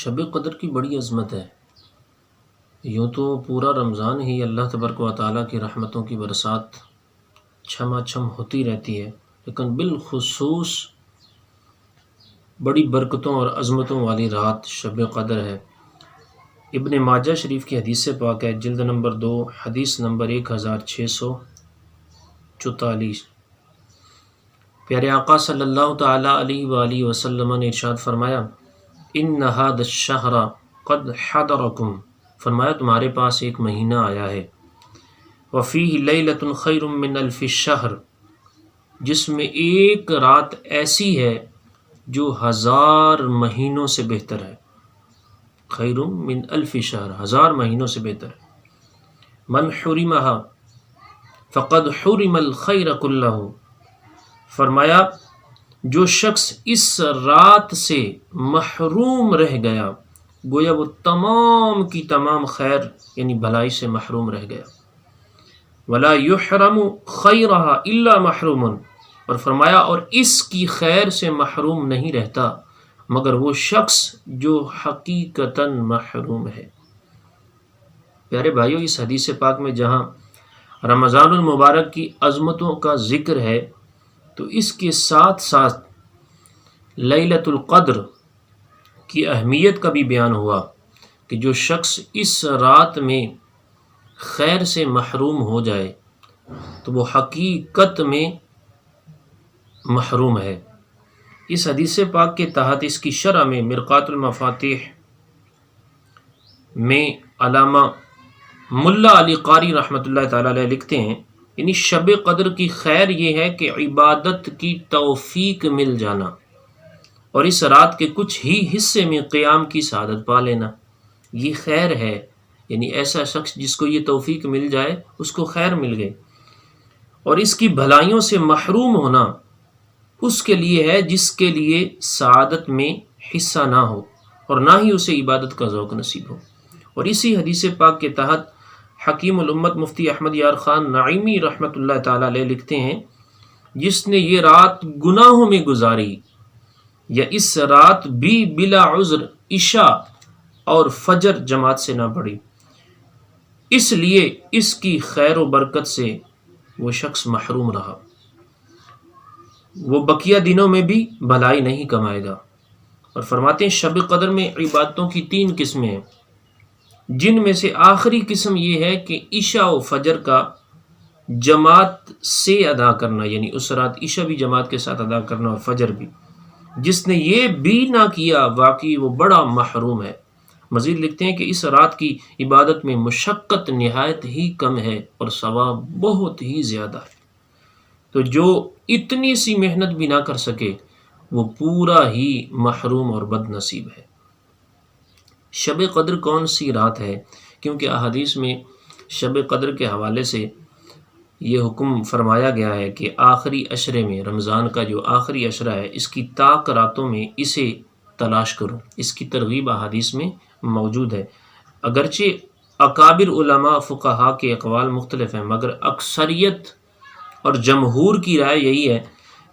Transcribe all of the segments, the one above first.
شب قدر کی بڑی عظمت ہے۔ یوں تو پورا رمضان ہی اللہ تبارک و تعالیٰ کی رحمتوں کی برسات چھما چھم ہوتی رہتی ہے، لیکن بالخصوص بڑی برکتوں اور عظمتوں والی رات شب قدر ہے۔ ابن ماجہ شریف کی حدیث پاک ہے، جلد نمبر 2، حدیث نمبر 1644۔ پیارے آقا صلی اللہ تعالیٰ علیہ وآلہ وسلم نے ارشاد فرمایا، ان ھذا الشہر قد حضرکم، فرمایا تمہارے پاس ایک مہینہ آیا ہے، وفیہ لیلۃ خیر من الف شہر، جس میں ایک رات ایسی ہے جو 1000 مہینوں سے بہتر ہے، خیر من الف شہر، 1000 مہینوں سے بہتر ہے۔ من حرمھا فقد حرم الخیر کلہ، فرمایا جو شخص اس رات سے محروم رہ گیا گویا وہ تمام کی تمام خیر یعنی بھلائی سے محروم رہ گیا۔ ولا یحرم خیرھا الا محروم، اور فرمایا اور اس کی خیر سے محروم نہیں رہتا مگر وہ شخص جو حقیقتاً محروم ہے۔ پیارے بھائیو، اس حدیث پاک میں جہاں رمضان المبارک کی عظمتوں کا ذکر ہے تو اس کے ساتھ ساتھ لیلۃ القدر کی اہمیت کا بھی بیان ہوا کہ جو شخص اس رات میں خیر سے محروم ہو جائے تو وہ حقیقت میں محروم ہے۔ اس حدیث پاک کے تحت اس کی شرح میں مرقات المفاتیح میں علامہ ملا علی قاری رحمۃ اللہ تعالی علیہ لکھتے ہیں، یعنی شب قدر کی خیر یہ ہے کہ عبادت کی توفیق مل جانا اور اس رات کے کچھ ہی حصے میں قیام کی سعادت پا لینا، یہ خیر ہے۔ یعنی ایسا شخص جس کو یہ توفیق مل جائے اس کو خیر مل گئی، اور اس کی بھلائیوں سے محروم ہونا اس کے لیے ہے جس کے لیے سعادت میں حصہ نہ ہو اور نہ ہی اسے عبادت کا ذوق نصیب ہو۔ اور اسی حدیث پاک کے تحت حکیم الامت مفتی احمد یار خان نعیمی رحمۃ اللہ تعالی علیہ لکھتے ہیں، جس نے یہ رات گناہوں میں گزاری یا اس رات بھی بلا عذر عشاء اور فجر جماعت سے نہ پڑھی، اس لیے اس کی خیر و برکت سے وہ شخص محروم رہا، وہ بقیہ دنوں میں بھی بھلائی نہیں کمائے گا۔ اور فرماتے ہیں شب قدر میں عبادتوں کی 3 قسمیں ہیں، جن میں سے آخری قسم یہ ہے کہ عشاء و فجر کا جماعت سے ادا کرنا، یعنی اس رات عشاء بھی جماعت کے ساتھ ادا کرنا اور فجر بھی، جس نے یہ بھی نہ کیا واقعی وہ بڑا محروم ہے۔ مزید لکھتے ہیں کہ اس رات کی عبادت میں مشقت نہایت ہی کم ہے اور ثواب بہت ہی زیادہ ہے، تو جو اتنی سی محنت بھی نہ کر سکے وہ پورا ہی محروم اور بد نصیب ہے۔ شب قدر کون سی رات ہے؟ کیونکہ احادیث میں شب قدر کے حوالے سے یہ حکم فرمایا گیا ہے کہ آخری عشرے میں، رمضان کا جو آخری عشرہ ہے اس کی طاق راتوں میں اسے تلاش کرو، اس کی ترغیب احادیث میں موجود ہے۔ اگرچہ اکابر علماء فقہا کے اقوال مختلف ہیں مگر اکثریت اور جمہور کی رائے یہی ہے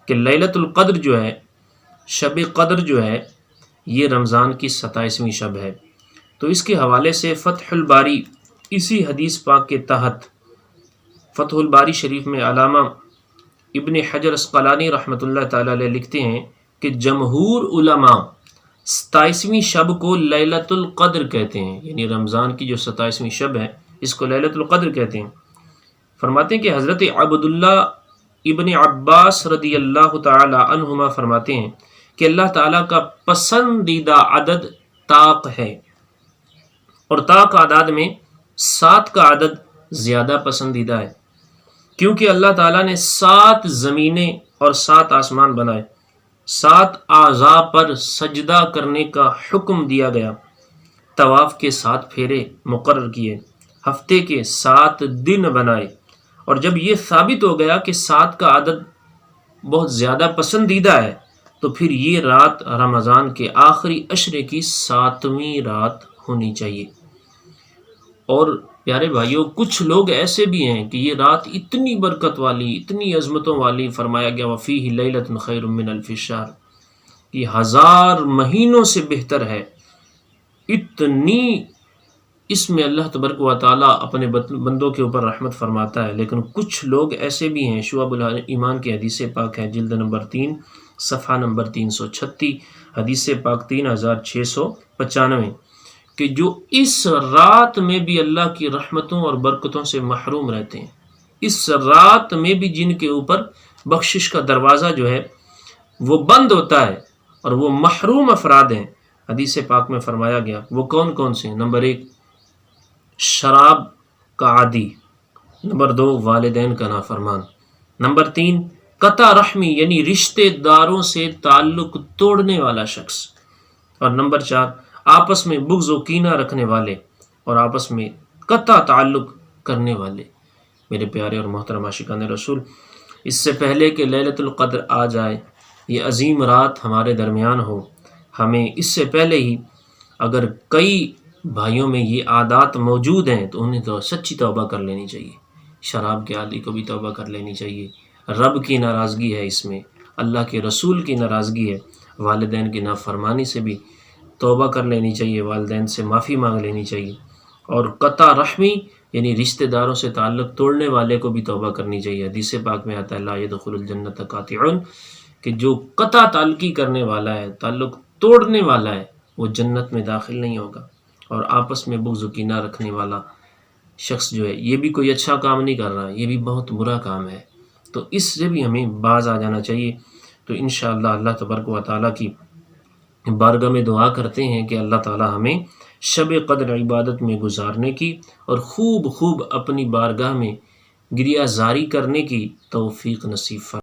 کہ لیلۃ القدر جو ہے، شب قدر جو ہے، یہ رمضان کی 27ویں شب ہے۔ تو اس کے حوالے سے فتح الباری اسی حدیث پاک کے تحت فتح الباری شریف میں علامہ ابن حجر اسقلانی رحمۃ اللہ تعالی علیہ لکھتے ہیں کہ جمہور علماء 27ویں شب کو لیلۃ القدر کہتے ہیں، یعنی رمضان کی جو 27ویں شب ہے اس کو لیلۃ القدر کہتے ہیں۔ فرماتے ہیں کہ حضرت عبداللہ ابن عباس رضی اللہ تعالی عنہما فرماتے ہیں کہ اللہ تعالیٰ کا پسندیدہ عدد طاق ہے، اور طاق اعداد میں 7 کا عدد زیادہ پسندیدہ ہے، کیونکہ اللہ تعالیٰ نے 7 زمینیں اور 7 آسمان بنائے، 7 اعضاء پر سجدہ کرنے کا حکم دیا گیا، طواف کے 7 پھیرے مقرر کیے، ہفتے کے 7 دن بنائے، اور جب یہ ثابت ہو گیا کہ 7 کا عدد بہت زیادہ پسندیدہ ہے تو پھر یہ رات رمضان کے آخری عشرے کی 7ویں رات ہونی چاہیے۔ اور پیارے بھائیوں، کچھ لوگ ایسے بھی ہیں کہ یہ رات اتنی برکت والی، اتنی عظمتوں والی، فرمایا گیا وفیہ لیلۃ خیر من الف شہر، یہ 1000 مہینوں سے بہتر ہے، اتنی اس میں اللہ تبارک و تعالیٰ اپنے بندوں کے اوپر رحمت فرماتا ہے، لیکن کچھ لوگ ایسے بھی ہیں، شعب الایمان کی حدیث پاک ہے، جلد نمبر 3 صفحہ نمبر 336، حدیث پاک 3695، کہ جو اس رات میں بھی اللہ کی رحمتوں اور برکتوں سے محروم رہتے ہیں، اس رات میں بھی جن کے اوپر بخشش کا دروازہ جو ہے وہ بند ہوتا ہے اور وہ محروم افراد ہیں۔ حدیث پاک میں فرمایا گیا وہ کون کون سے ہیں؟ نمبر 1 شراب کا عادی، نمبر 2 والدین کا نافرمان، نمبر 3 قطع رحمی یعنی رشتہ داروں سے تعلق توڑنے والا شخص، اور نمبر 4 آپس میں بغض و کینہ رکھنے والے اور آپس میں قطع تعلق کرنے والے۔ میرے پیارے اور محترم عاشقان رسول، اس سے پہلے کہ لیلۃ القدر آ جائے، یہ عظیم رات ہمارے درمیان ہو، ہمیں اس سے پہلے ہی اگر کئی بھائیوں میں یہ عادات موجود ہیں تو انہیں تو سچی توبہ کر لینی چاہیے۔ شراب کے عادی کو بھی توبہ کر لینی چاہیے، رب کی ناراضگی ہے اس میں، اللہ کے رسول کی ناراضگی ہے، والدین کی نافرمانی سے بھی توبہ کر لینی چاہیے، والدین سے معافی مانگ لینی چاہیے، اور قطع رحمی یعنی رشتہ داروں سے تعلق توڑنے والے کو بھی توبہ کرنی چاہیے۔ حدیث پاک میں آتا ہے لا يدخل الجنت قاطع، کہ جو قطع تعلقی کرنے والا ہے، تعلق توڑنے والا ہے، وہ جنت میں داخل نہیں ہوگا۔ اور آپس میں بغض و کینہ رکھنے والا شخص جو ہے یہ بھی کوئی اچھا کام نہیں کر رہا، یہ بھی بہت برا کام ہے، تو اس سے بھی ہمیں باز آ جانا چاہیے۔ تو انشاءاللہ اللہ تبارک و تعالیٰ کی بارگاہ میں دعا کرتے ہیں کہ اللہ تعالیٰ ہمیں شب قدر عبادت میں گزارنے کی اور خوب خوب اپنی بارگاہ میں گریہ زاری کرنے کی توفیق نصیب فرمائے۔